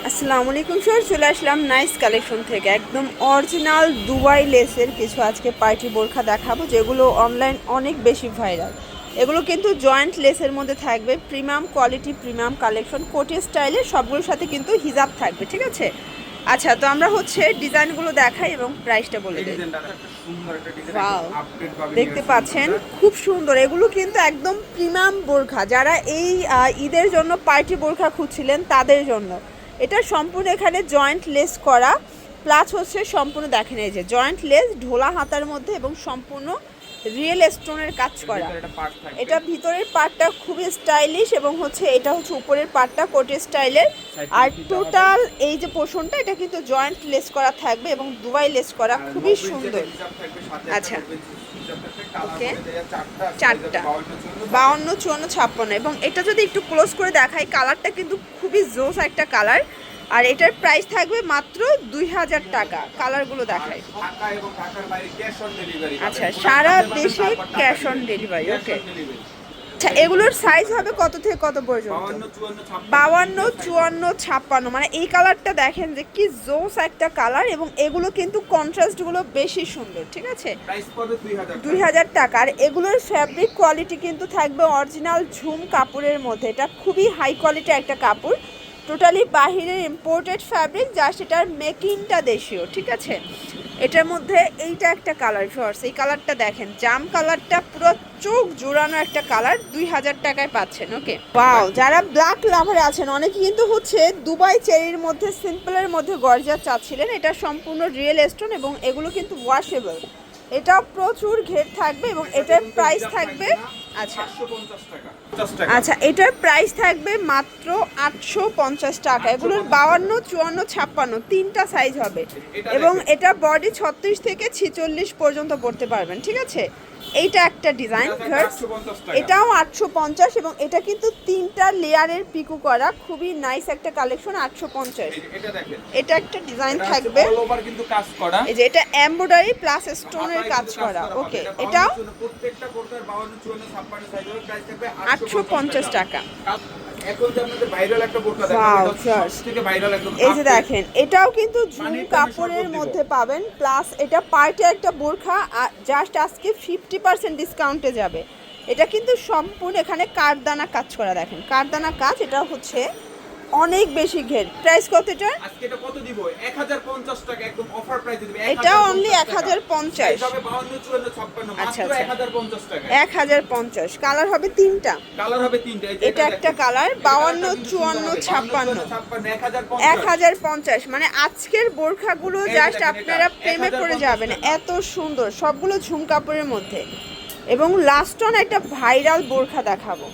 আসসালামু আলাইকুম স্যার, চলে আসলাম নাইস কালেকশন থেকে একদম অরিজিনাল দুবাই লেসের কিছু আজকে পার্টি বোরখা দেখাবো, যেগুলো অনলাইন অনেক বেশি ভাইরাল। এগুলো কিন্তু জয়েন্ট লেসের মধ্যে থাকবে, প্রিমিয়াম কোয়ালিটি, প্রিমিয়াম কালেকশন, কোটি স্টাইলের, সবগুলোর সাথে কিন্তু হিজাব থাকবে। ঠিক আছে, আচ্ছা, তো আমরা ডিজাইনগুলো দেখাই এবং প্রাইসটা বলে দিই। ওয়াও, দেখতে পাচ্ছেন খুব সুন্দর। এগুলো কিন্তু একদম প্রিমিয়াম বোরখা, যারা এই ঈদের জন্য পার্টি বোরখা খুঁজছিলেন তাদের জন্য। এটা সম্পূর্ণ এখানে জয়েন্ট লেস করা, প্লাস সম্পূর্ণ দেখেন এই যে জয়েন্ট লেস ঢোলা হাতার মধ্যে এবং সম্পূর্ণ রিয়েল স্টোনের কাজ করা। এটা ভিতরের পার্টটা খুবই স্টাইলিশ এবং এটা উপরের পার্টটা কোটি স্টাইলের। আর টোটাল এই যে পোর্শনটা, এটা কিন্তু জয়েন্ট লেস করা থাকবে এবং দুবাই লেস করা, খুবই সুন্দর। আচ্ছা, ওকে, চারটা 52, 54, 56। এবং এটা যদি একটু ক্লোজ করে দেখাই, কালারটা কিন্তু খুবই জোস একটা কালার। আর এটার প্রাইস থাকবে মাত্র 2000 টাকা। কালারগুলো দেখাই। আচ্ছা, সারা দেশে ক্যাশ অন ডেলিভারি। ওকে, আচ্ছা, এগুলোর সাইজ হবে কত থেকে কত পর্যন্ত? 52, 54, 56। মানে এই কালারটা দেখেন যে কি জোস একটা কালার, এবং এগুলো কিন্তু কন্ট্রাস্টগুলো বেশি সুন্দর। ঠিক আছে, 2000 টাকা। আর এগুলোর ফ্যাব্রিক কোয়ালিটি কিন্তু থাকবে অরিজিনাল ঝুম কাপড়ের মধ্যে। এটা খুবই হাই কোয়ালিটির একটা কাপড়, টোটালি বাহিরের ইম্পোর্টেড ফ্যাব্রিক, যা সেটার মেকিংটা দেশীয়। ঠিক আছে, এটার মধ্যে এইটা একটা কালার ফর্স, এই কালারটা দেখেন, জাম কালারটা পুরো চোখ জোড়ানো একটা কালার, 2000 টাকায় পাচ্ছেন। ওকে, ওয়াও, যারা ব্ল্যাক লাভারে আছেন, অনেকে কিন্তু দুবাই চেরির মধ্যে, সিম্পলের মধ্যে গর্জিয়াস চাচ্ছিলেন। এটা সম্পূর্ণ রিয়েল স্টোন এবং এগুলো কিন্তু ওয়াশেবল। এটা প্রচুর ঘের থাকবে এবং এটার প্রাইস থাকবে আচ্ছা, এটার প্রাইস থাকবে মাত্র 850 টাকা। এগুলোর 52, 54, 56 তিনটা সাইজ হবে এবং এটা বডি 36 থেকে 46 পর্যন্ত পড়তে পারবেন। ঠিক আছে, এইটা একটা ডিজাইন, এটাও 850 এবং এটা কিন্তু তিনটা লেয়ারের পিকু করা, খুবই নাইস একটা কালেকশন। 850, এটা একটা ডিজাইন থাকবে, এই যে এটা এমব্রয়ডারি প্লাস স্টোনের কাজ করা। ওকে, এটাও 850 টাকা। এই যে দেখেন, এটাও কিন্তু ঝুম কাপড়ের মধ্যে পাবেন, প্লাস এটা পার্টে একটা বোরখা, জাস্ট আজকে 50% ডিসকাউন্টে যাবে। এটা কিন্তু সম্পূর্ণ এখানে কারদানা কাজ করা, দেখেন কারদানা কাজ। এটা অনেক বেশি ঘের। প্রাইস কত এটা? আজকে এটা কত দিব? 1050 টাকা, একদম অফার প্রাইসে দিব। এটা অনলি 1050। তবে 52, 54, 56 মাত্র 1050 টাকা। 1050। কালার হবে তিনটা, এটা একটা কালার, 52, 54, 56, 1050। মানে আজকের বোরখাগুলো জাস্ট আপনারা প্রেমে পড়ে যাবেন, এত সুন্দর, সবগুলো ঝুম কাপড়ের মধ্যে। এবং লাস্ট অন একটা ভাইরাল বোরখা দেখাবো।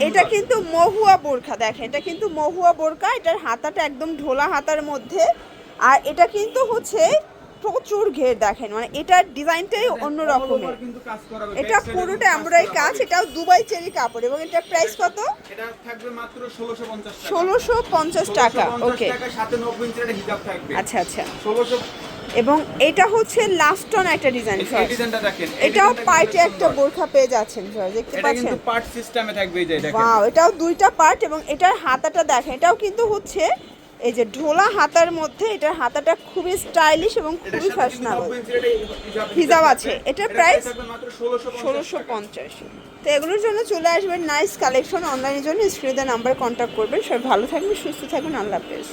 এটা কিন্তু মহুয়া বোরখা, দেখেন এটা কিন্তু মহুয়া বোরখা। এটার হাতাটা একদম ঢোলা হাতার মধ্যে, আর এটা কিন্তু প্রচুর ঘের, দেখেন, মানে এটার ডিজাইনটাই অন্য রকমের। এটা পুরোটা এমব্রয়ডারি কাজ, এটাও দুবাই চেরি কাপড়। এবং এটার প্রাইস কত? এটা থাকবে মাত্র 1650 টাকা। ওকে, আচ্ছা আচ্ছা, এবং এটা লাস্ট অন একটা ডিজাইন। এটাও পার্টে একটা বোরখা পেয়ে যাচ্ছেন, দেখতে পাচ্ছেন, পার্ট সিস্টেমে থাকবে। এই যে দেখেন, ওয়াও, এটাও দুইটা পার্ট এবং এটার হাতাটা দেখেন, এটাও কিন্তু এই যে ঢোলা হাতার মধ্যে। এটার হাতাটা খুবই স্টাইলিশ এবং খুবই ফ্যাশনেবল, হিজাব আছে। এটার প্রাইস 1650। তো এগুলোর জন্য চলে আসবেন নাইস কালেকশন অনলাইনের জন্য, স্ক্রিনে নাম্বার কন্ট্যাক্ট করবেন। সবাই ভালো থাকবেন, সুস্থ থাকবেন, আল্লাহ হাফেজ।